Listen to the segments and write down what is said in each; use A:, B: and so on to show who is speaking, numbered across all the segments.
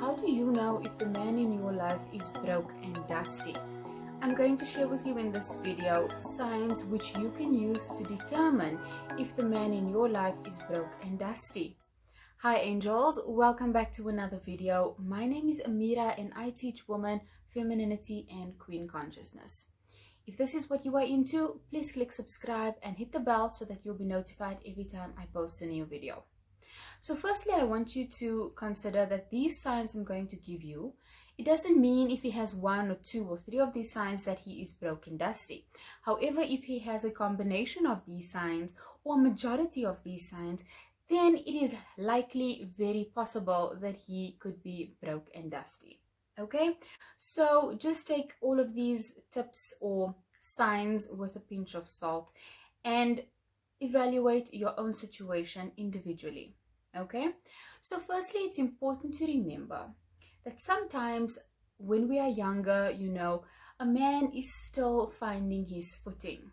A: how do you know if the man in your life is broke and dusty? I'm going to share with you in this video signs which you can use to determine if the man in your life is broke and dusty. Hi angels, welcome back to another video. My name is Amira and I teach women femininity and queen consciousness. If this is what you are into, please click subscribe and hit the bell so that you'll be notified every time I post a new video. So firstly, I want you to consider that these signs I'm going to give you, it doesn't mean if he has 1 or 2 or 3 of these signs that he is broke and dusty. However, if he has a combination of these signs or majority of these signs, then it is likely very possible that he could be broke and dusty. Okay, so just take all of these tips or signs with a pinch of salt and evaluate your own situation individually. Okay, so firstly, it's important to remember that sometimes when we are younger, a man is still finding his footing.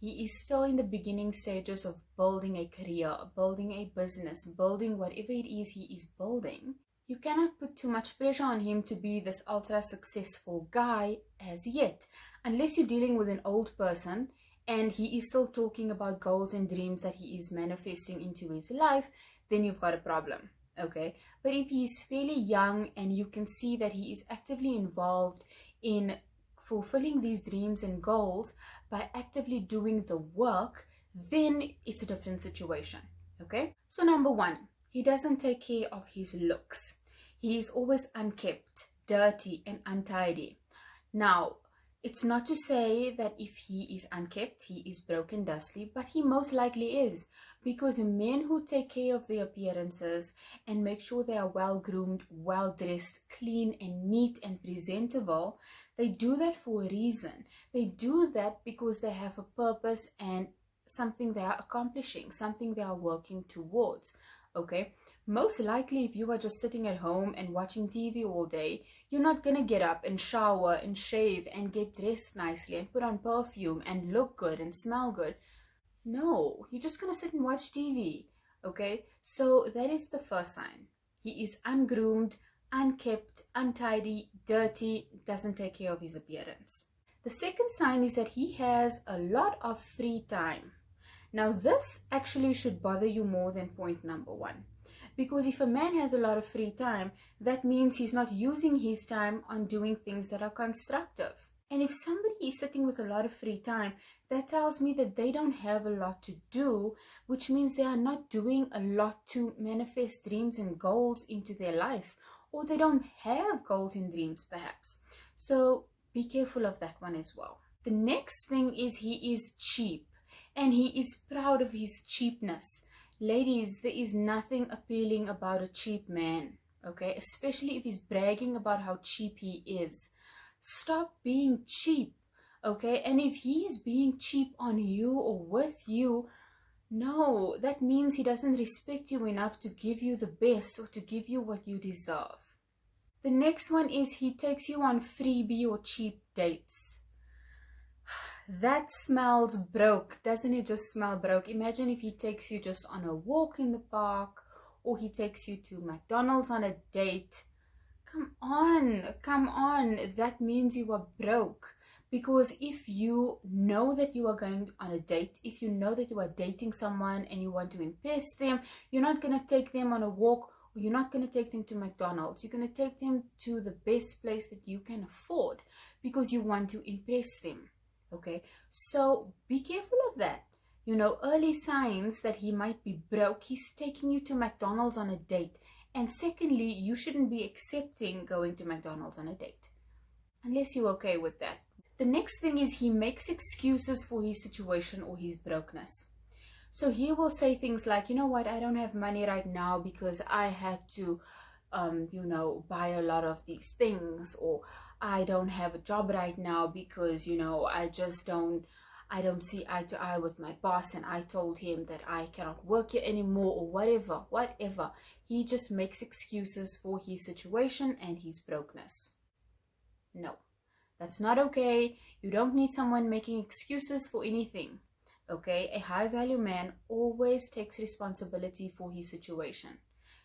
A: He is still in the beginning stages of building a career, building a business, building whatever it is he is building. You cannot put too much pressure on him to be this ultra successful guy as yet, unless you're dealing with an old person and he is still talking about goals and dreams that he is manifesting into his life, then you've got a problem. Okay, but if he's fairly young and you can see that he is actively involved in fulfilling these dreams and goals by actively doing the work, then it's a different situation. Okay, so number 1, he doesn't take care of his looks. He is always unkempt, dirty and untidy. Now, it's not to say that if he is unkempt, he is broken and dusty, but he most likely is, because men who take care of their appearances and make sure they are well groomed, well dressed, clean and neat and presentable, they do that for a reason. They do that because they have a purpose and something they are accomplishing, something they are working towards. Okay, most likely if you are just sitting at home and watching TV all day, you're not gonna get up and shower and shave and get dressed nicely and put on perfume and look good and smell good. No, you're just gonna sit and watch TV. Okay, so that is the first sign. He is ungroomed, unkept, untidy, dirty, doesn't take care of his appearance. The second sign is that he has a lot of free time. Now this actually should bother you more than point number 1, because if a man has a lot of free time, that means he's not using his time on doing things that are constructive. And if somebody is sitting with a lot of free time, that tells me that they don't have a lot to do, which means they are not doing a lot to manifest dreams and goals into their life, or they don't have goals and dreams perhaps. So be careful of that one as well. The next thing is he is cheap. And he is proud of his cheapness. Ladies, there is nothing appealing about a cheap man, okay? Especially if he's bragging about how cheap he is. Stop being cheap, okay? And if he is being cheap on you or with you, no, that means he doesn't respect you enough to give you the best or to give you what you deserve. The next one is he takes you on freebie or cheap dates. That smells broke. Doesn't it just smell broke? Imagine if he takes you just on a walk in the park, or he takes you to McDonald's on a date. Come on. That means you are broke. Because if you know that you are going on a date, if you know that you are dating someone and you want to impress them, you're not going to take them on a walk, or you're not going to take them to McDonald's. You're going to take them to the best place that you can afford because you want to impress them. Okay, so be careful of that. Early signs that he might be broke, he's taking you to McDonald's on a date. And secondly, you shouldn't be accepting going to McDonald's on a date, unless you're okay with that. The next thing is he makes excuses for his situation or his brokenness. So he will say things like, you know what, I don't have money right now because I had to, buy a lot of these things, or I don't have a job right now because, I don't see eye to eye with my boss and I told him that I cannot work here anymore, or whatever. He just makes excuses for his situation and his brokenness. No, that's not okay. You don't need someone making excuses for anything. Okay, a high value man always takes responsibility for his situation.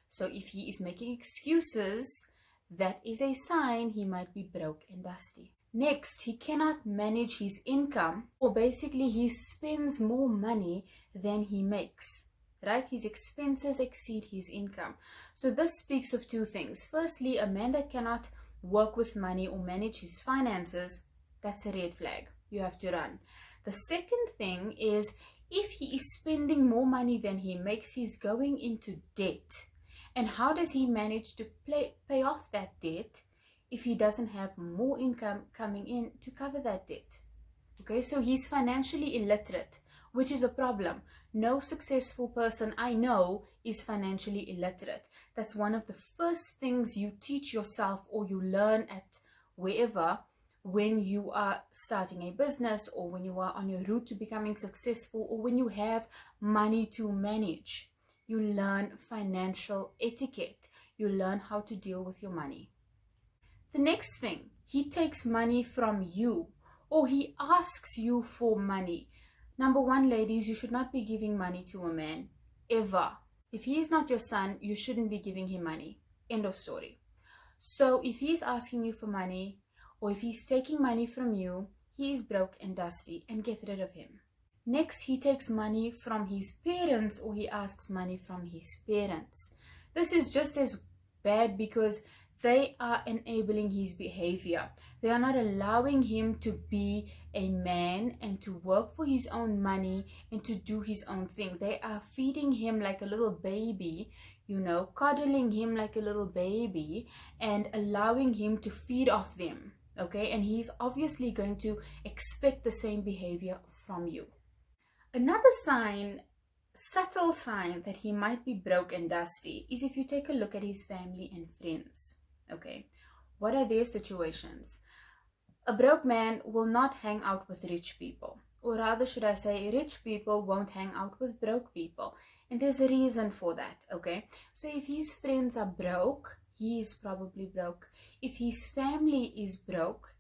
A: So if he is making excuses, that is a sign he might be broke and dusty. Next, he cannot manage his income, or basically he spends more money than he makes, right? His expenses exceed his income. So this speaks of two things. Firstly, a man that cannot work with money or manage his finances, that's a red flag. You have to run. The second thing is, if he is spending more money than he makes, he's going into debt. And how does he manage to pay off that debt if he doesn't have more income coming in to cover that debt? Okay, so he's financially illiterate, which is a problem. No successful person I know is financially illiterate. That's one of the first things you teach yourself or you learn at wherever, when you are starting a business, or when you are on your route to becoming successful, or when you have money to manage. You learn financial etiquette. You learn how to deal with your money. The next thing, he takes money from you, or he asks you for money. Number one, ladies, you should not be giving money to a man, ever. If he is not your son, you shouldn't be giving him money. End of story. So if he's asking you for money, or if he's taking money from you, he is broke and dusty, and get rid of him. Next, he takes money from his parents, or he asks money from his parents. This is just as bad because they are enabling his behavior. They are not allowing him to be a man and to work for his own money and to do his own thing. They are feeding him like a little baby, coddling him like a little baby and allowing him to feed off them. Okay, and he's obviously going to expect the same behavior from you. Another sign, subtle sign that he might be broke and dusty, is if you take a look at his family and friends. Okay, what are their situations? A broke man will not hang out with rich people, or rather should I say, rich people won't hang out with broke people, and there's a reason for that. Okay, so if his friends are broke, he is probably broke. If his family is broke,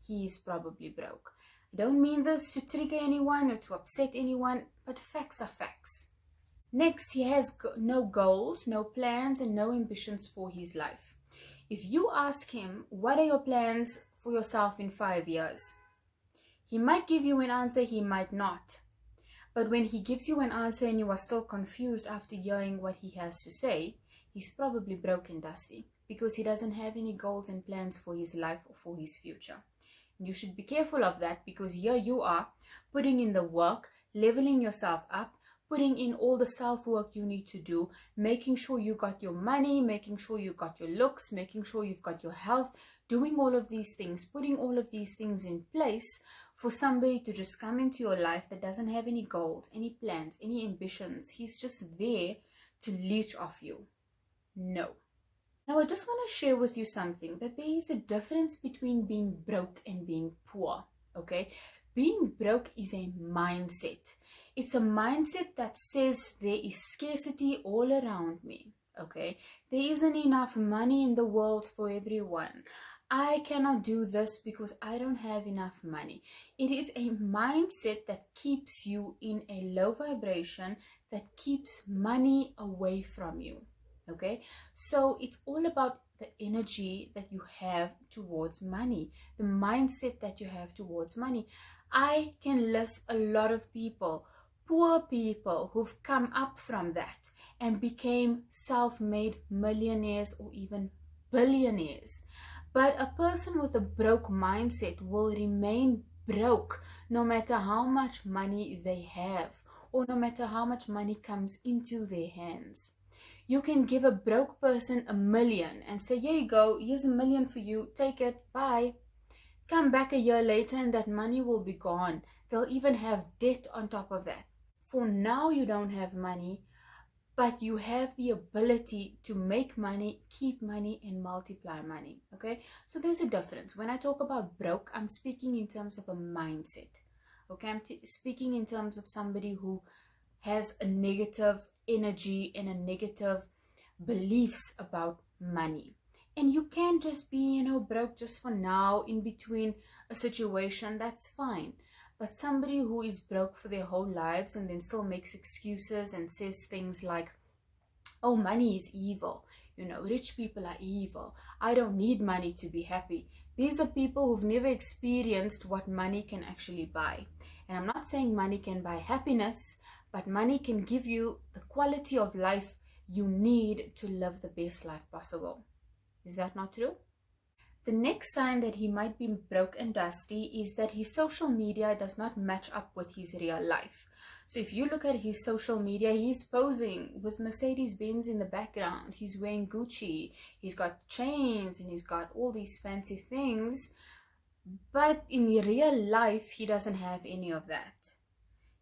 A: he is probably broke. I don't mean this to trigger anyone or to upset anyone, but facts are facts. Next, he has no goals, no plans, and no ambitions for his life. If you ask him, what are your plans for yourself in 5 years? He might give you an answer, he might not. But when he gives you an answer and you are still confused after hearing what he has to say, he's probably broke and dusty, because he doesn't have any goals and plans for his life or for his future. And you should be careful of that, because here you are putting in the work, leveling yourself up, putting in all the self-work you need to do, making sure you got your money, making sure you got your looks, making sure you've got your health, doing all of these things, putting all of these things in place for somebody to just come into your life that doesn't have any goals, any plans, any ambitions. He's just there to leech off you. No. Now I just want to share with you something, that there is a difference between being broke and being poor. Okay, being broke is a mindset. It's a mindset that says there is scarcity all around me. Okay, there isn't enough money in the world for everyone. I cannot do this because I don't have enough money. It is a mindset that keeps you in a low vibration, that keeps money away from you. Okay, so it's all about the energy that you have towards money, the mindset that you have towards money. I can list a lot of people, poor people, who've come up from that and became self-made millionaires or even billionaires. But a person with a broke mindset will remain broke no matter how much money they have, or no matter how much money comes into their hands. You can give a broke person $1 million and say, here you go, here's $1 million for you, take it, bye. Come back a year later and that money will be gone. They'll even have debt on top of that. For now, you don't have money, but you have the ability to make money, keep money, and multiply money. Okay, so there's a difference. When I talk about broke, I'm speaking in terms of a mindset. Okay, I'm speaking in terms of somebody who has a negative energy and a negative beliefs about money. And you can just be, broke just for now, in between a situation, that's fine. But somebody who is broke for their whole lives and then still makes excuses and says things like, Oh, money is evil. You know, rich people are evil. I don't need money to be happy. These are people who've never experienced what money can actually buy. And I'm not saying money can buy happiness, but money can give you the quality of life you need to live the best life possible. Is that not true? The next sign that he might be broke and dusty is that his social media does not match up with his real life. So if you look at his social media, he's posing with Mercedes-Benz in the background. He's wearing Gucci. He's got chains and he's got all these fancy things. But in real life, he doesn't have any of that.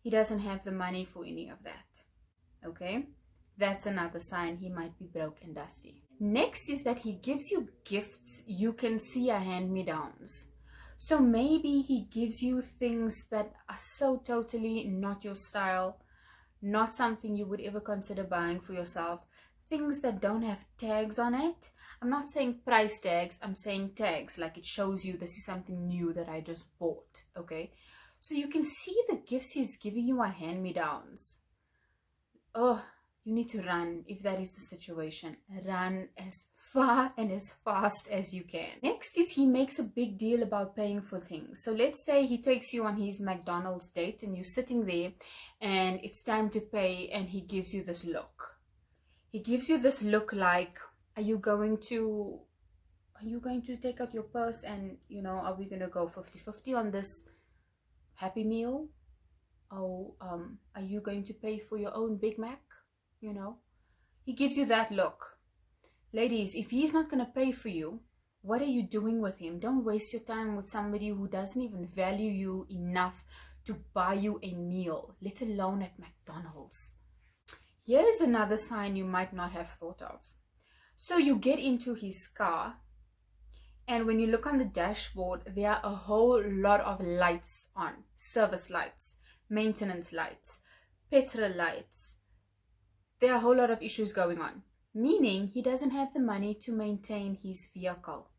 A: He doesn't have the money for any of that. Okay? That's another sign he might be broke and dusty. Next is that he gives you gifts you can see are hand-me-downs. So maybe he gives you things that are so totally not your style, not something you would ever consider buying for yourself, things that don't have tags on it. I'm not saying price tags, I'm saying tags, like it shows you this is something new that I just bought, okay? So you can see the gifts he's giving you are hand-me-downs. Oh, you need to run if that is the situation. Run as far and as fast as you can. Next is he makes a big deal about paying for things. So let's say he takes you on his McDonald's date and you're sitting there and it's time to pay and he gives you this look. He gives you this look like, are you going to take out your purse and, you know, are we going to go 50-50 on this Happy Meal? Oh, are you going to pay for your own Big Mac? You know, he gives you that look. Ladies, if he's not going to pay for you, what are you doing with him? Don't waste your time with somebody who doesn't even value you enough to buy you a meal, let alone at McDonald's. Here's another sign you might not have thought of. So you get into his car, and when you look on the dashboard, there are a whole lot of lights on. Service lights, maintenance lights, petrol lights. There are a whole lot of issues going on, meaning he doesn't have the money to maintain his vehicle.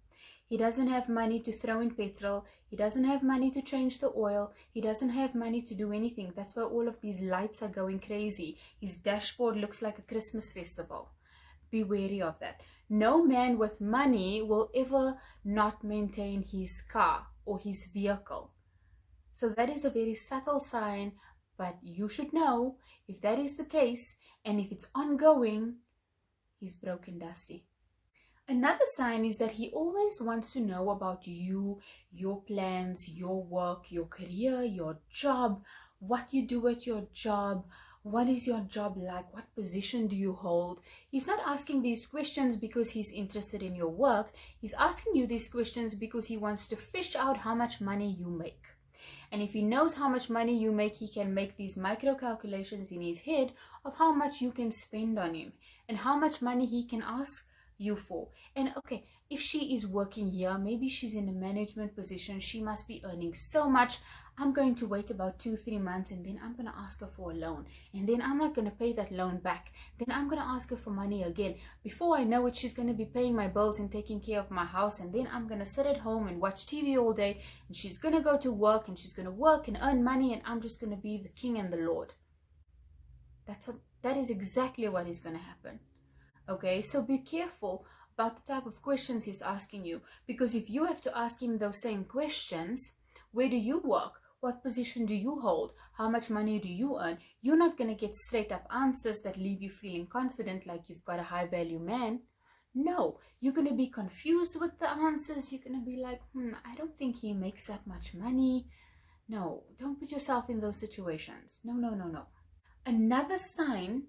A: He doesn't have money to throw in petrol. He doesn't have money to change the oil. He doesn't have money to do anything. That's why all of these lights are going crazy. His dashboard looks like a Christmas festival. Be wary of that. No man with money will ever not maintain his car or his vehicle. So that is a very subtle sign, but you should know if that is the case and if it's ongoing, he's broke and dusty. Another sign is that he always wants to know about you, your plans, your work, your career, your job, what you do at your job. What is your job like? What position do you hold? He's not asking these questions because he's interested in your work. He's asking you these questions because he wants to fish out how much money you make. And if he knows how much money you make, he can make these micro calculations in his head of how much you can spend on him and how much money he can ask you for. And okay, if she is working here, maybe she's in a management position, she must be earning so much. I'm going to wait about 2-3 months and then I'm going to ask her for a loan, and then I'm not going to pay that loan back. Then I'm going to ask her for money again. Before I know it, she's going to be paying my bills and taking care of my house, and then I'm going to sit at home and watch TV all day, and she's going to go to work and she's going to work and earn money, and I'm just going to be the king and the lord. That is exactly what is going to happen. Okay, so be careful about the type of questions he's asking you, because if you have to ask him those same questions, where do you work? What position do you hold? How much money do you earn? You're not going to get straight up answers that leave you feeling confident like you've got a high value man. No, you're going to be confused with the answers. You're going to be like, I don't think he makes that much money. No, don't put yourself in those situations. No. Another sign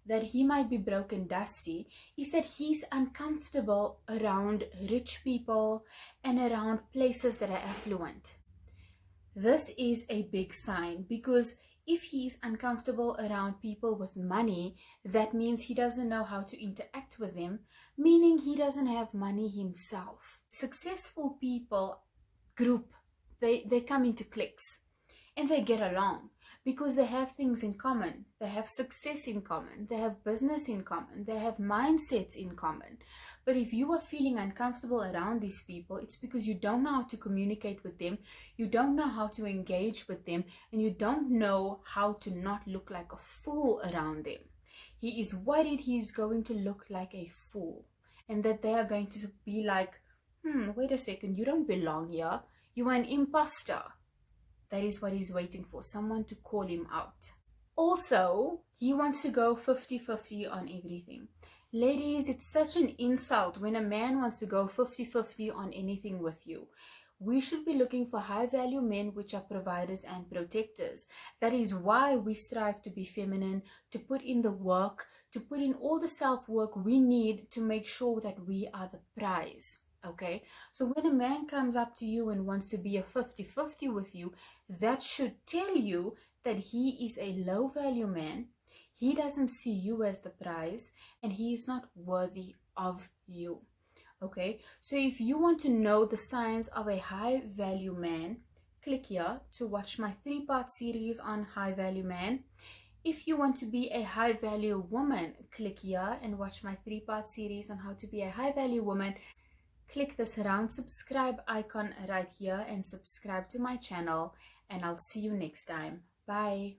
A: that he might be broke and dusty is that he's uncomfortable around rich people and around places that are affluent. This is a big sign, because if he's uncomfortable around people with money, that means he doesn't know how to interact with them, meaning he doesn't have money himself. Successful people group, they come into cliques and they get along because they have things in common. They have success in common. They have business in common. They have mindsets in common. But if you are feeling uncomfortable around these people, it's because you don't know how to communicate with them, you don't know how to engage with them, and you don't know how to not look like a fool around them. He is worried he is going to look like a fool, and that they are going to be like, wait a second, you don't belong here. You are an imposter. That is what he's waiting for, someone to call him out. Also, he wants to go 50-50 on everything. Ladies, it's such an insult when a man wants to go 50-50 on anything with you. We should be looking for high value men which are providers and protectors. That is why we strive to be feminine, to put in the work, to put in all the self-work we need to make sure that we are the prize. Okay, so when a man comes up to you and wants to be a 50-50 with you, that should tell you that he is a low value man. He doesn't see you as the prize, and he is not worthy of you. Okay, so if you want to know the signs of a high value man, click here to watch my 3-part series on high value man. If you want to be a high value woman, click here and watch my 3-part series on how to be a high value woman. Click this round subscribe icon right here and subscribe to my channel, and I'll see you next time. Bye.